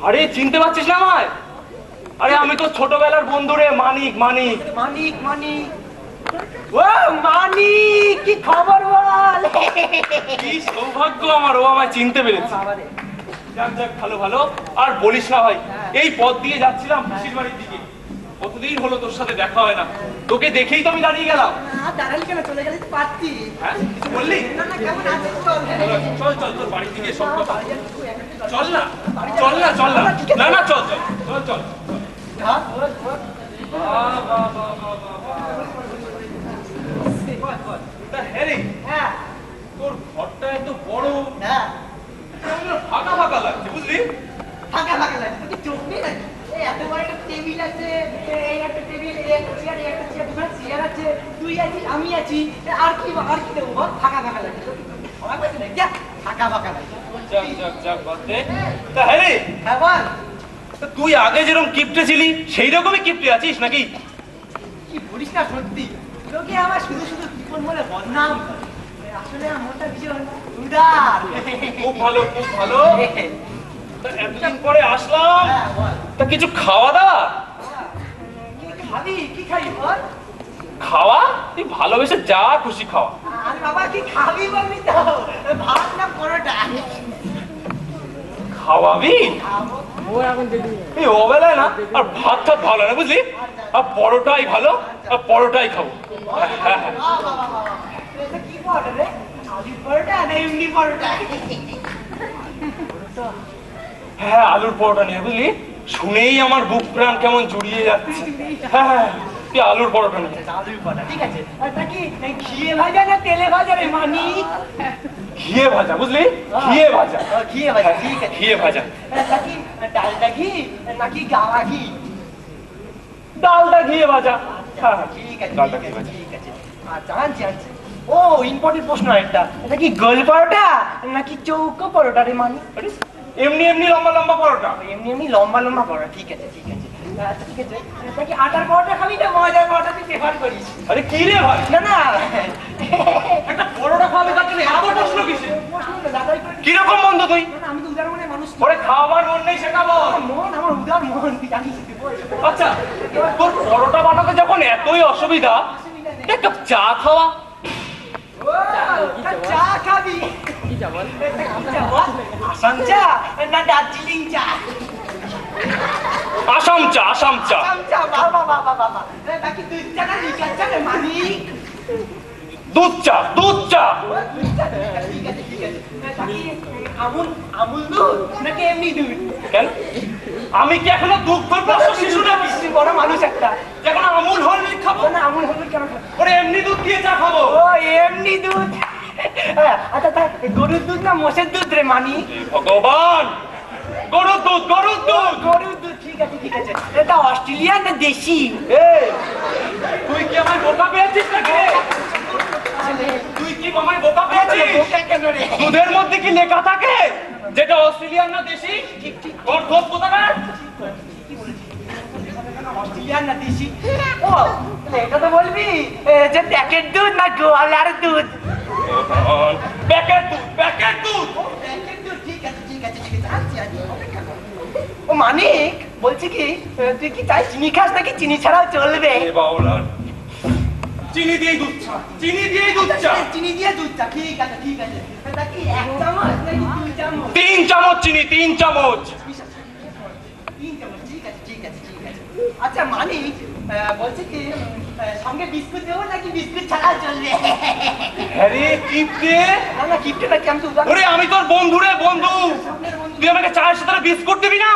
আরে চিনতে পারছিস না আমায়? আরে আমি তো ছোটবেলার বন্ধু রে, মানিক মানিক মানিক মানিক। ও মানিক, কি খবর বল? কি সৌভাগ্য আমার, ও আমায় চিনতে পেরেছে। যাক যাক, ভালো ভালো। আর বলিস না ভাই, এই পথ দিয়ে যাচ্ছিলাম পিসির বাড়ির দিকে। কতদিন হলো তোর সাথে দেখা হয় না, তোকে দেখেই তো আমি দাঁড়িয়ে গেলাম। দাঁড়ালি কেন? চলে গেলে পারতি। হ্যাঁ কিছু বললি? না না, কেমন আছিস? চল চল, তোর বাড়ির দিকে সব কথা। চল না চল না চল না, না না চল চল চল চল। হ্যাঁ, তোর ঘরটা এত বড়, হ্যাঁ, ফাঁকা ফাঁকা লাগছে বুঝলি? ফাঁকা ফাঁকা লাগছে। তুই চোখ নেই নাকি? এই এত বড় একটা টেবিল আছে, এই একটা টেবিল, এই একটা চেয়ার, এই একটা চেয়ার, দুটো চেয়ার আছে, তুই আছিস, আমি আছি, আর কি দেবো বল? ফাঁকা ফাঁকা লাগছে। সবাই বলছে না, যা, ফাঁকা ফাঁকা লাগছে। যাক যাক যাক, বাদ দে। তা হ্যাঁ রে, হ্যাঁ বল। তা তুই আগে যেরকম কিপটে ছিলি সেই রকমই কিপটে আছিস নাকি? কি বলিস না, সত্যি লোকে আমার শুধু শুধু কৃপণ বলে বদনাম করে। আসলে আমারটা ভীষণ উদার। খুব ভালো খুব ভালো। তা এতদিন পরে আসলাম, হ্যাঁ বল। তা কিছু খাওয়া দাওয়া? কি খাবি? কি খাবি বল? খাওয়া তুই ভালোবেসে যা খুশি খাওয়া। আরে বাবা, কি খাবি বলবি তো? ভাত না পরোটা? খাওয়াবি? এই অবেলায় না আর ভাত টাত ভালো না বুঝলি, আর পরোটাই ভালো, আর পরোটাই খাবো। হ্যাঁ হ্যাঁ, বাহ, বাহ, বাহ, বাহ। এটা কি পরোটা রে? আলুর পরোটা না এমনি পরোটা? হ্যাঁ আলুর পরোটা নিয়ে বুঝলি, শুনেই আমার বুক প্রাণ কেমন জুড়িয়ে যাচ্ছে। হ্যাঁ হ্যাঁ, তুই আলুর পরোটা নিয়ে। আলুর পরোটা, ঠিক আছে। আর তা কি ঘিয়ে ভাজা না তেলে ভাজা রে মানিক? ঘিয়ে ভাজা বুঝলি, ঘিয়ে ভাজা। ঘিয়ে ভাজা, ঠিক আছে। ঘিয়ে ভাজা। তা কি ডালটা ঘি নাকি গাওয়া ঘি? ডালটা ঘিয়ে ভাজা। হ্যাঁ হ্যাঁ, ঠিক আছে, ডালটা ঠিক ঘিয়ে আছে, ভাজা। ঠিক আছে। আচ্ছা, আনছি আনছি। ও ইম্পর্টেন্ট প্রশ্ন একটা, এটা কি গোল পরোটা নাকি চৌকো পরোটা রে মানিক? এমনি এমনি লম্বা লম্বা পরোটা। এমনি এমনি লম্বা লম্বা পরোটা, ঠিক আছে ঠিক আছে। আচ্ছা ঠিক আছে। তা কি আটার পরোটা খাবি না ময়দার পরোটা তুই প্রেফার করিস? আরে কি রে ভাই, না না, একটা পরোটা খাবে তার জন্য এত প্রশ্ন কিসে? প্রশ্ন না, যাচাই করে। কিরকম বন্ধ তুই? না না, আমি তো উদার মনে মানুষ। ওরে খাওয়াবার মন নেই সেটা বল। আমার উদার মন, তুই জানিস তো, বল। আচ্ছা, তোর পরোটা বানাতে যখন এতই অসুবিধা, এক কাপ চা খাওয়া। ও, তা চা খাবি? কি চা বল? আসাম চা না দার্জিলিং চা? আসাম চা, আসাম চা। আসাম চা, বাবা বাবা বাবা। তা কি দুধ চা না লিকার চা রে মানিক? দুধ চা, দুধ চা। ঠিক আছে ঠিক আছে। তা কি আমুল আমুল দুধ নাকি এমনি দুধ? কেন, আমি কি এখনো দুগ্ধপ্রাপ্ত শিশু নাকি? তুই বড় মানুষ একটা। যখন আমুল হরলিক্স খাবো? না আমুল হলুদ কেন খাবি? ওরে এমনি দুধ দিয়ে চা খাবো। ও এমনি দুধ। আচ্ছা তা গরুর দুধ না মোষের দুধ রে মানিক? ভগবান, গরুর দুধ, গরুর দুধ। গরুর দুধ, ঠিক আছে ঠিক আছে। এটা অস্ট্রেলিয়ান না দেশি? এই, তুই কি আমায় বোকা পেয়েছিস নাকি? তুই কি আমায় বোকা পেয়েছিস? বোকা কেন রে? দুধের মধ্যে কি লেখা থাকে যেটা অস্ট্রেলিয়ান না দেশি? তোর দুধ কোথাকার? অস্ট্রেলিয়ান না দেশি? ও তাহলে এটা তো বলবি যে প্যাকেট দুধ না গোয়ালার দুধ? প্যাকেট দুধ, প্যাকেট দুধ। প্যাকেট দুধ, ঠিক আছে ঠিক আছে ঠিক আছে। আচ্ছা আচ্ছা। ও মানিক বলছি কি, তুই কি চাই চিনি খাস নাকি চিনি ছাড়াও চলবে? এ বাউলার, চিনি দিয়েই দুধ চা, চিনি দিয়েই দুধ চা। চিনি দিয়ে দুধ চা, ঠিক আছে ঠিক আছে। তা কি 1 চামচ নাকি 2 চামচ? 3 চামচ চিনি, 3 চামচ। 3 চামচ, ঠিক আছে ঠিক আছে ঠিক আছে। আচ্ছা মানিক, বলছি কি সঙ্গে বিস্কুট দেবো নাকি বিস্কুট ছাড়া চলবে? আরে কিপটে, না না কিপটে নাকি, আমি তো উদার। ওরে আমি তোর বন্ধু রে, বন্ধু। তুই আমাকে চায়ের সাথে বিস্কুট দিবি না?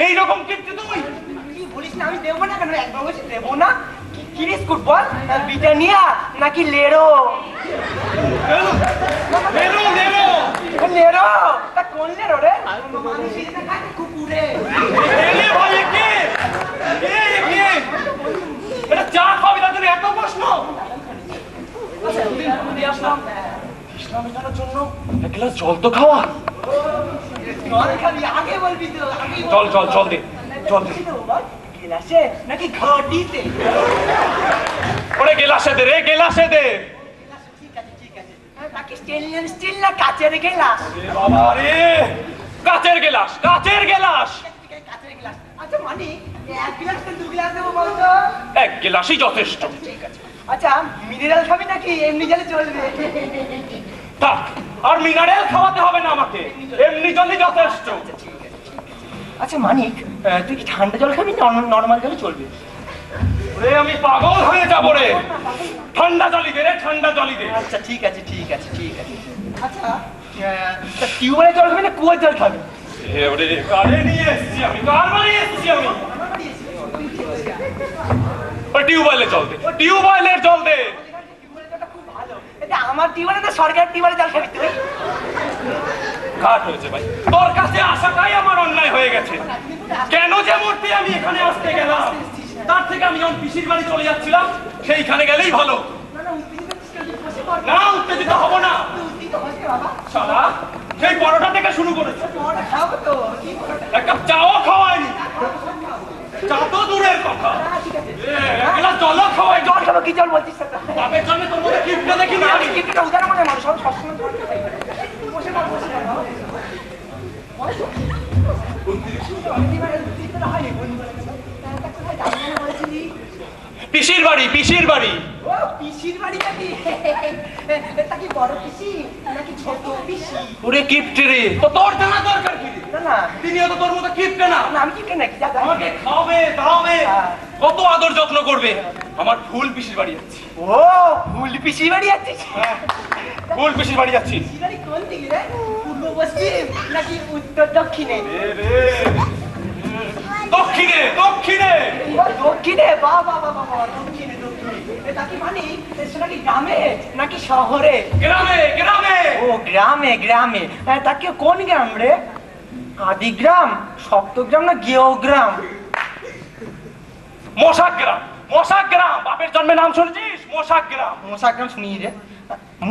এইরকম কিপটে তুই? কি বলিস না, আমি দেবো না কেন? একবার বলছি দেবো না। কি বিস্কুট বল? ব্রিটানিয়া নাকি লেরো? লেরো, লেরো। লেরো? তা কোন লেরো রে? মানুষের না খায় কুকুরে? এলে ভাই কে? কে? এটা চা খাবি তার জন্য এত প্রশ্ন? আচ্ছা দুদিন পর দিয়ে আসলাম, তৃষ্ণা মেটানোর জন্য এক গ্লাস জল তো খাওয়া। জল খাবি আগে বলবি তো, আগেই বল। চল চল চল দে, চল দে। গেলাসে নাকি ঘটিতে? ওরে গেলাসে দে রে, গেলাসে দে। ঠিক আছে ঠিক আছে। বাকি স্টেনলেস স্টিল না কাচের গেলাস? এ বাবা রে, কাচের গেলাস, কাচের গেলাস। কাঁচের গ্লাস। আচ্ছা মানি এক গ্লাস না 2 গ্লাস দেবো বলতো? এক গেলাসই যথেষ্ট। ঠিক আছে। আচ্ছা মিনারেল খাবি নাকি এমনি জলে চলবে? থাক, আর মিনারেল খাওয়াতে হবে না আমাকে, এমনি জলই যথেষ্ট। আচ্ছা মানিক, তুই কি ঠান্ডা জল খাবি না নরমাল জলে চলবে? ওরে আমি পাগল হয়ে যাবো রে, ঠান্ডা জলই দে রে, ঠান্ডা জলই দে। আচ্ছা ঠিক আছে ঠিক আছে ঠিক আছে। আচ্ছা টিউবওয়েলের জল খাবি না কুয়োর জল খাবি? ওরে কারে নিয়ে এসছি আমি, কার বাড়ি এসছি আমি? ওই টিউবওয়েলের জল দে, টিউবওয়েলের জল দে। আমার টিউবওয়েলে তো সরকার টিউবওয়েলে জল খাবি তুই? ঘাট হয়েছে ভাই, তোর কাছে আসাটাই আমার অন্যায় হয়ে গেছে। কেন যে মূর্তি আমি এখানে আসতে গেলাম, তার থেকে আমি যখন পিসির বাড়ি চলে যাচ্ছিলাম সেইখানে গেলেই ভালো। না উত্তেজিত হব না শালা, সেই পরোটা থেকে শুরু করেছে, এক কাপ চাও খাওয়ায়নি। চা তো দূরের কথা, এক গ্লাস জলও খাওয়াই। জল খাবো কি জল বলছিস? বাপের জন্য তোর মধ্যে কিপটা দেখিনি আমি। আমি কিপটা উদাহরণ মানে মানুষ সবসময় জল খাই। বসে পড় বসে পিসির বাড়ি, পিসির বাড়ি। ও পিসির বাড়ি নাকি? এটা কি বড় পিসি নাকি ছোট পিসি? ওরে কিপটে রে, তো তোর জানা দরকার কি রে? না না তিনিও তো তোর মতো কিপটে না। আমি কিপটা নাকি? যা আমাকে খাওয়াবে দাওয়াবে, কত আদর যত্ন করবে। আমার ফুল পিসির বাড়ি যাচ্ছি। ও ফুল পিসির বাড়ি যাচ্ছিস? ফুল পিসির বাড়ি যাচ্ছি। পিসির বাড়ি কোন দিকে রে? পূর্ব পশ্চিম নাকি উত্তর দক্ষিণে? দক্ষিণে, দক্ষিণে। ও দক্ষিণে, বাহ বাহ বাহ বাহ, দক্ষিণে দক্ষিণে। এটা কি মানে সেটা কি গ্রামে নাকি শহরে? গ্রামে, গ্রামে। ও গ্রামে গ্রামে। তাকে কোন গ্রাম রে? আদিগ্রাম, সপ্তগ্রাম না গেওগ্রাম? মশাগ্রাম, মশাগ্রাম। বাপের জন্মে নাম শুনেছিস? মশাগ্রাম। মশাগ্রাম শুনি রে।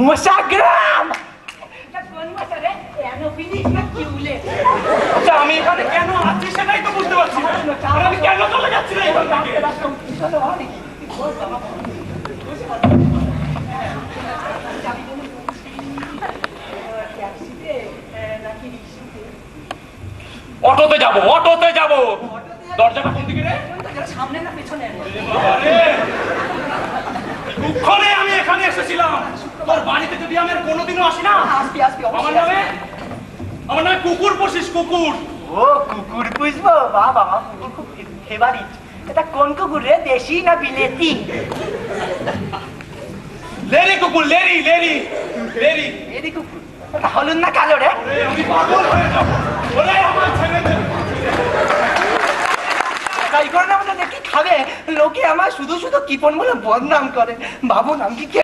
মশাগ্রাম কোন মশা রে? অ্যানোফিলিস না কিউলে? আচ্ছা আমি এখানে কেন আছি সেটাই তো বুঝতে পারছি না। আর আমি কেন চলে যাচ্ছি না এখান থেকে? অটোতে যাব, অটোতে যাব। দরজাটা কোন দিকে রে? সামনে না পেছনে? দুঃখনে আমি এখানে এসেছিলাম। তোর বাড়িতে যদি আমি আর কোনোদিনও আসি না, আসবি আসবি। আমার নামে কুকুর পুষিস, কুকুর। ও কুকুর পুষবো? বাহ বাবা, কুকুর খুব ফেভারিট। এটা কোন কুকুর রে? দেশি না বিলেতি? লেরি কুকুর, লেরি লেরি লেরি। এদি কুকুর। এটা হলুদ না কালো রে? আমি পাগল হয়ে যাবো। ওরে আমার ছেড়ে দে। তাই করে না আমাদের দেখি খাবে, লোকে আমার শুধু শুধু কিপন বলে বদনাম করে। বাবু নাম কি?